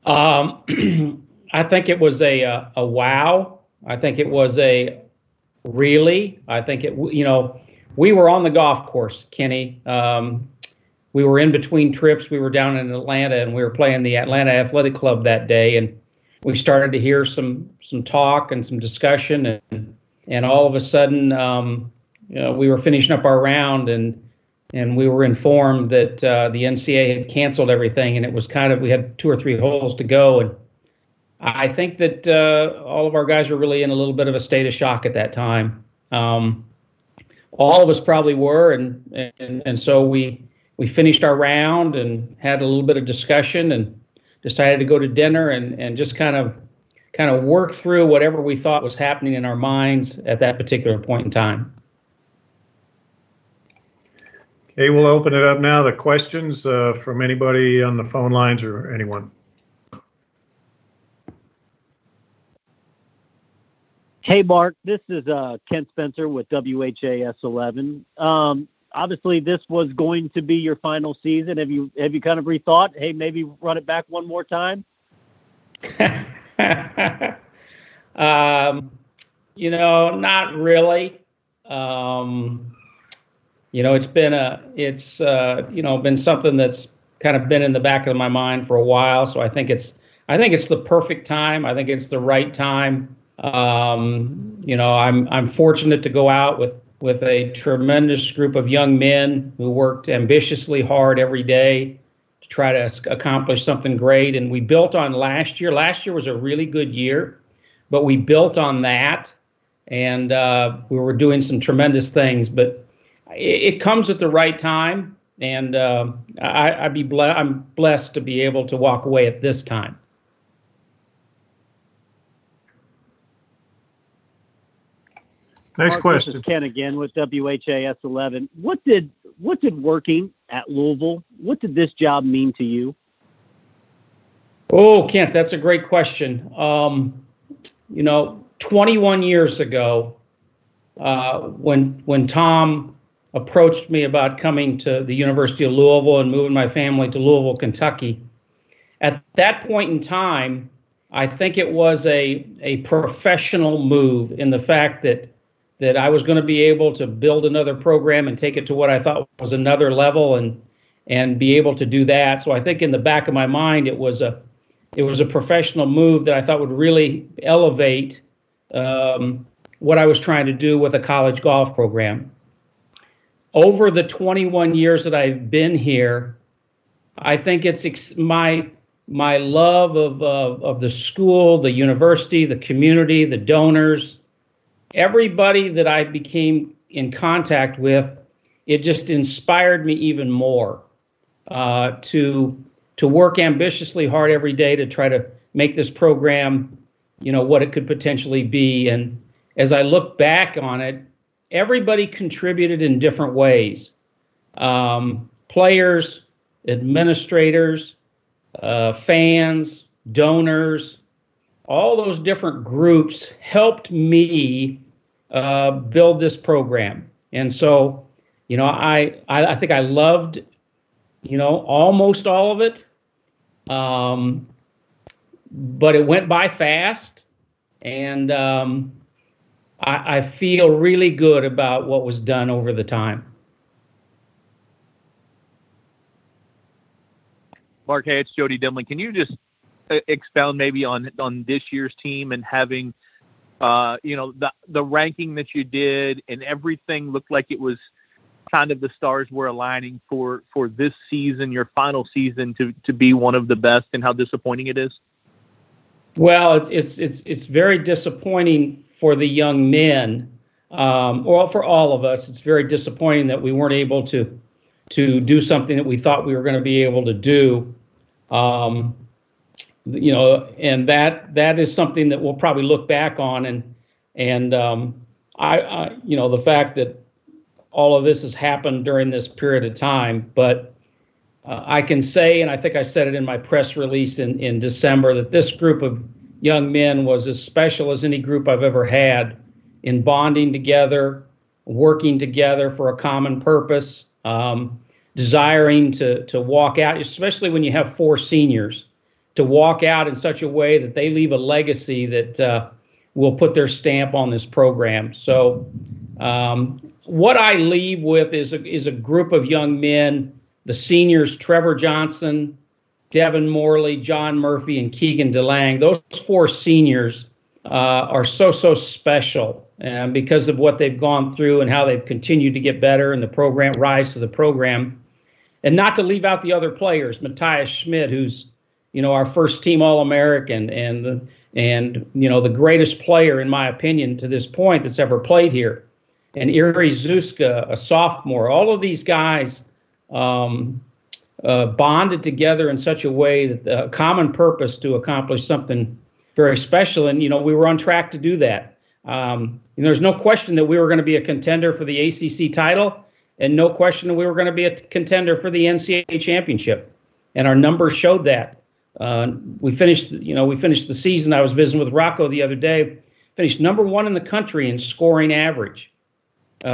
I think it was a wow. I think it was a really. I think we were on the golf course, Kenny. We were in between trips. We were down in Atlanta, and we were playing the Atlanta Athletic Club that day, and we started to hear some talk and some discussion, and all of a sudden, we were finishing up our round, and we were informed that the NCAA had canceled everything, and it was we had 2 or 3 holes to go, and I think that all of our guys were really in a little bit of a state of shock at that time. All of us probably were, and so we finished our round and had a little bit of discussion and decided to go to dinner and just kind of work through whatever we thought was happening in our minds at that particular point in time. Okay, we'll open it up now to questions from anybody on the phone lines or anyone. Hey, Mark, this is Ken Spencer with WHAS 11. Obviously, this was going to be your final season. Have you kind of rethought, hey, maybe run it back one more time? Not really. It's been something that's kind of been in the back of my mind for a while. So I think it's the perfect time. I think it's the right time. I'm fortunate to go out with a tremendous group of young men who worked ambitiously hard every day to try to accomplish something great. And we built on last year. Last year was a really good year, but we built on that, and we were doing some tremendous things. But it comes at the right time, and I'm blessed to be able to walk away at this time. Next Mark, question. This is Ken again with WHAS 11. What did working at Louisville, what did this job mean to you? Oh, Kent, that's a great question. 21 years ago, when Tom approached me about coming to the University of Louisville and moving my family to Louisville, Kentucky, at that point in time, I think it was a professional move in the fact that I was going to be able to build another program and take it to what I thought was another level and be able to do that. So I think in the back of my mind, it was a professional move that I thought would really elevate what I was trying to do with a college golf program. Over the 21 years that I've been here, I think it's my love of the school, the university, the community, the donors, everybody that I became in contact with, it just inspired me even more to work ambitiously hard every day to try to make this program, what it could potentially be. And as I look back on it, everybody contributed in different ways. Players, administrators, fans, donors, all those different groups helped me build this program. And so, I think I loved, almost all of it. But it went by fast, and I feel really good about what was done over the time. Mark, hey, it's Jody Dimling. Can you just expound maybe on this year's team and having, the ranking that you did and everything looked like it was kind of the stars were aligning for this season, your final season, to be one of the best, and how disappointing it is? Well, it's very disappointing for the young men, or for all of us. It's very disappointing that we weren't able to do something that we thought we were going to be able to do. And that is something that we'll probably look back on, and I the fact that all of this has happened during this period of time, but I can say, and I think I said it in my press release in December, that this group of young men was as special as any group I've ever had in bonding together, working together for a common purpose, desiring to walk out, especially when you have 4 seniors. to walk out in such a way that they leave a legacy that will put their stamp on this program. So what I leave with is a group of young men, the seniors, Trevor Johnson, Devin Morley, John Murphy, and Keegan DeLang. Those 4 seniors are so special because of what they've gone through and how they've continued to get better and the program rise to the program. And not to leave out the other players, Matthias Schmidt, who's our first team All-American and the greatest player in my opinion to this point that's ever played here, and Iri Zuska, a sophomore. All of these guys bonded together in such a way that the common purpose to accomplish something very special, and we were on track to do that. There's no question that we were going to be a contender for the ACC title, and no question that we were going to be a contender for the NCAA Championship, and our numbers showed that. We finished the season. I was visiting with Rocco the other day. Finished number 1 in the country in scoring average.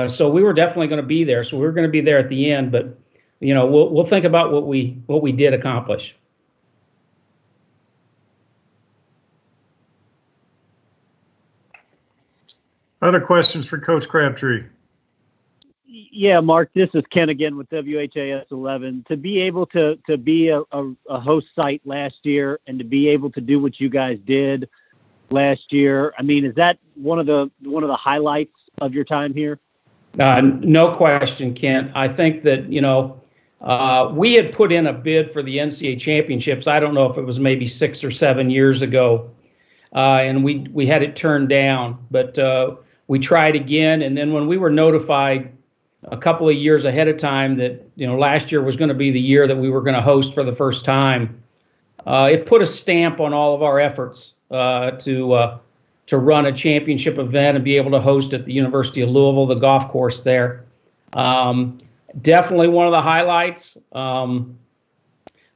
So we were definitely going to be there. So we were going to be there at the end. But we'll think about what we did accomplish. Other questions for Coach Crabtree? Yeah, Mark, this is Ken again with WHAS 11. To be able to be a host site last year and to be able to do what you guys did last year, I mean, is that one of the highlights of your time here? No question, Kent. I think that we had put in a bid for the NCAA championships. I don't know if it was maybe 6 or 7 years ago, and we had it turned down. But we tried again, and then when we were notified a couple of years ahead of time that last year was going to be the year that we were going to host for the first time, it put a stamp on all of our efforts to run a championship event and be able to host at the University of Louisville, the golf course there. Definitely one of the highlights.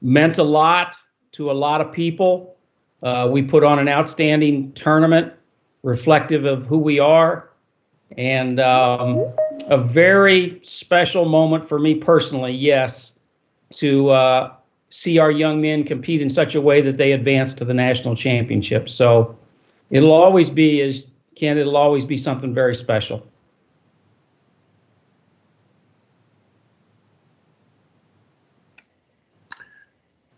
Meant a lot to a lot of people. We put on an outstanding tournament reflective of who we are, and a very special moment for me personally, yes, to see our young men compete in such a way that they advance to the national championship. So it'll always be, it'll always be something very special.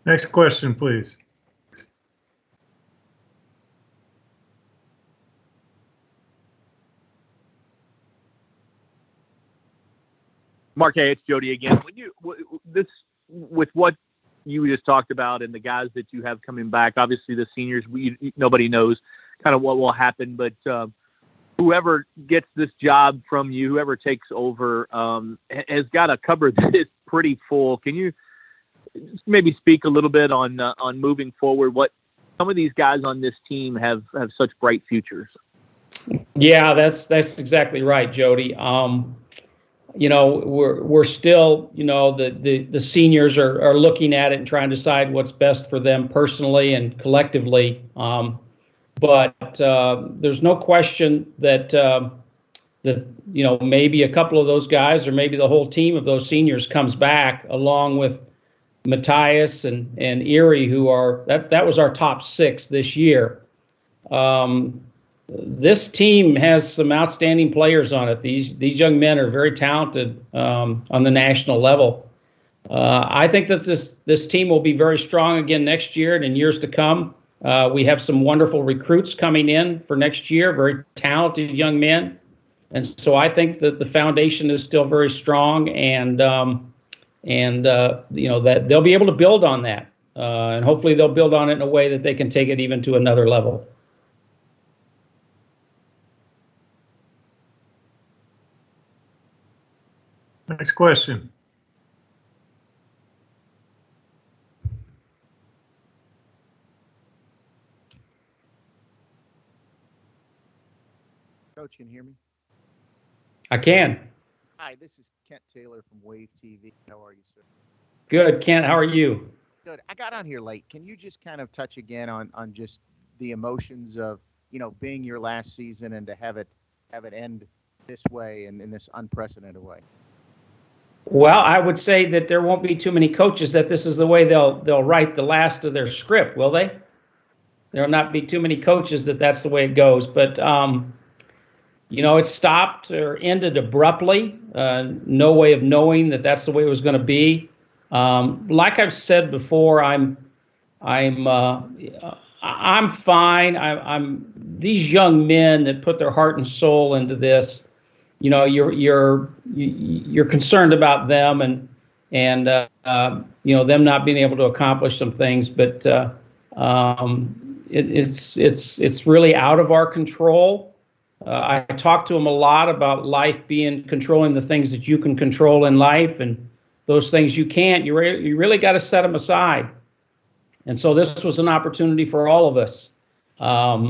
Next question, please. Mark, hey, it's Jody again. With what you just talked about and the guys that you have coming back, obviously the seniors, nobody knows kind of what will happen, but whoever gets this job from you, whoever takes over, has got a cupboard that is pretty full. Can you maybe speak a little bit on moving forward? What some of these guys on this team have such bright futures. Yeah, that's exactly right, Jody. We're still, the seniors are looking at it and trying to decide what's best for them personally and collectively. But there's no question that maybe a couple of those guys or maybe the whole team of those seniors comes back along with Matthias and Erie, who are that was our top 6 this year. This team has some outstanding players on it. These young men are very talented on the national level. I think that this team will be very strong again next year and in years to come. We have some wonderful recruits coming in for next year, very talented young men. And so I think that the foundation is still very strong, and that they'll be able to build on that. And hopefully they'll build on it in a way that they can take it even to another level. Next question. Coach, can you hear me? I can. Hi, this is Kent Taylor from Wave TV. How are you, sir? Good, Kent. How are you? Good. I got on here late. Can you just kind of touch again on just the emotions of, being your last season and to have it end this way and in this unprecedented way? Well, I would say that there won't be too many coaches that this is the way they'll write the last of their script, will they? There'll not be too many coaches that's the way it goes. But it stopped or ended abruptly. No way of knowing that that's the way it was going to be. Like I've said before, I'm fine. I'm these young men that put their heart and soul into this. You're concerned about them and them not being able to accomplish some things, but it's really out of our control. I talk to them a lot about life being controlling the things that you can control in life, and those things you can't. You really got to set them aside. And so this was an opportunity for all of us. But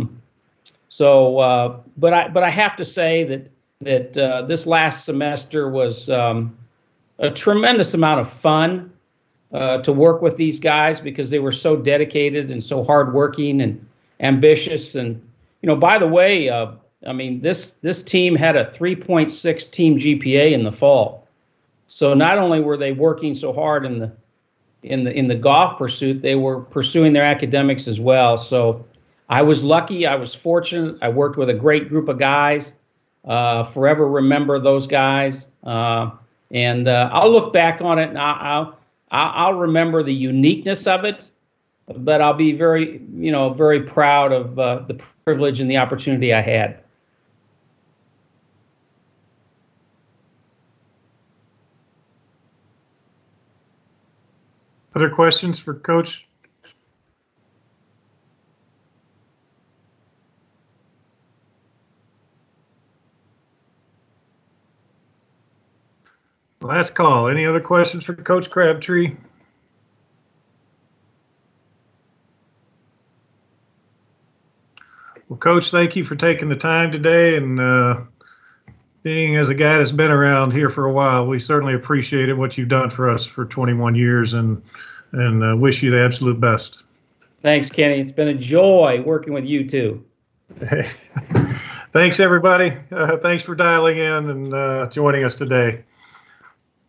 I have to say that this last semester was a tremendous amount of fun to work with these guys, because they were so dedicated and so hardworking and ambitious. And by the way, this team had a 3.6 team GPA in the fall. So not only were they working so hard in the golf pursuit, they were pursuing their academics as well. So I was lucky. I was fortunate. I worked with a great group of guys. Forever remember those guys. And I'll look back on it, and I'll remember the uniqueness of it. But I'll be very proud of the privilege and the opportunity I had. Other questions for Coach? Last call. Any other questions for Coach Crabtree? Well, Coach, thank you for taking the time today, and being as a guy that's been around here for a while, we certainly appreciate what you've done for us for 21 years, and wish you the absolute best. Thanks, Kenny. It's been a joy working with you too. Thanks, everybody. Thanks for dialing in and joining us today.